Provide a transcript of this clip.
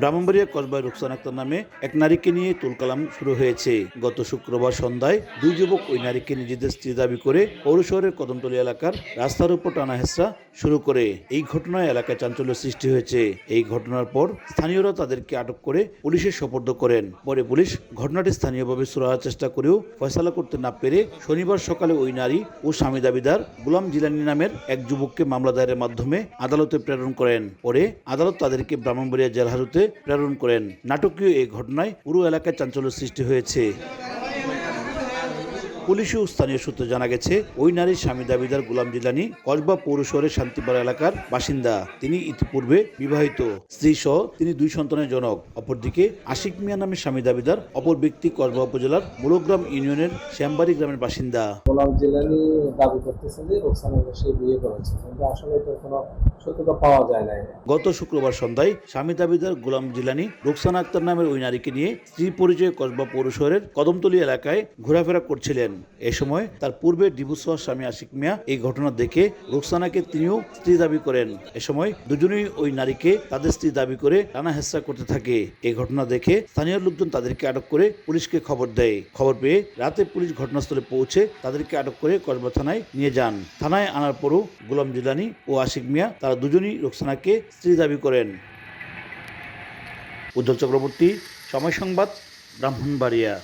ব্রাহ্মণবাড়িয়া কসবায় রুকসানা আক্তার নামে এক নারীকে নিয়ে তুলকালাম শুরু হয়েছে। গত শুক্রবার সন্ধ্যায় দুই যুবক ওই নারীকে নিজেদের স্ত্রী দাবি করে পৌর শহরের কদমতলী এলাকার রাস্তার উপর টানা হেঁচড়া শুরু করে। এই ঘটনায় এলাকায় চাঞ্চল্য সৃষ্টি হয়েছে। এই ঘটনার পর স্থানীয়রা তাদেরকে আটক করে পুলিশের সোপর্দ করেন। পরে পুলিশ ঘটনাটি স্থানীয়ভাবে সুরাহার চেষ্টা করেও ফয়সালা করতে না পেরে শনিবার সকালে ওই নারী ও স্বামী দাবিদার গোলাম জিলানী নামের এক যুবককে মামলা দায়েরের মাধ্যমে আদালতে প্রেরণ করেন। পরে আদালত তাদেরকে ব্রাহ্মণবাড়িয়া জেল হাজতে প্রেরণ করেন। নাটকীয় এই ঘটনায় পুরো এলাকায় চাঞ্চল্য সৃষ্টি হয়েছে। পুলিশ ও স্থানীয় সূত্রে জানা গেছে, ওই নারীর স্বামী দাবিদার গোলাম জিলানী কসবা পৌর শহরের শান্তিপাড়া এলাকার বাসিন্দা। তিনি ইতিপূর্বে বিবাহিত, স্ত্রী সহ তিনি দুই সন্তানের জনক। অপরদিকে আশিক মিয়া নামের স্বামী দাবিদার অপর ব্যক্তি কসবা উপজেলার মুলগ্রাম ইউনিয়নের শ্যামবাড়ি গ্রামের বাসিন্দা। গোলাম জিলানী দাবি করতেছে যে রোকসানাকে সে বিয়ে করেছে, কিন্তু আসলে তো কোনো সত্যতা পাওয়া যায় না। গত শুক্রবার সন্ধ্যায় স্বামী দাবিদার গোলাম জিলানী রুকসানা আক্তার নামের ওই নারীকে নিয়ে স্ত্রী পরিচয়ে কসবা পৌর শহরের কদমতলী এলাকায় ঘোরাফেরা করছিলেন। এ সময় তার পূর্বে ডিভোর্স হওয়া স্বামী আশিক মিয়া এই ঘটনা দেখে রুকসানাকে তিনিও স্ত্রী দাবি করেন। এ সময় দুজনেই ওই নারীকে তাদের স্ত্রী দাবি করে টানা হেঁচড়া করতে থাকে। এই ঘটনা দেখে স্থানীয় লোকজন তাদেরকে আটক করে পুলিশকে খবর দেয়। খবর পেয়ে রাতে পুলিশ ঘটনাস্থলে পৌঁছে তাদেরকে আটক করে কসবা থানায় নিয়ে যান। থানায় আনার পরও গোলাম জিলানী ও আশিক মিয়া তারা দুজনই রুকসানাকে স্ত্রী দাবি করেন। উজ্জ্বল চক্রবর্তী, সময় সংবাদ, ব্রাহ্মণবাড়িয়া।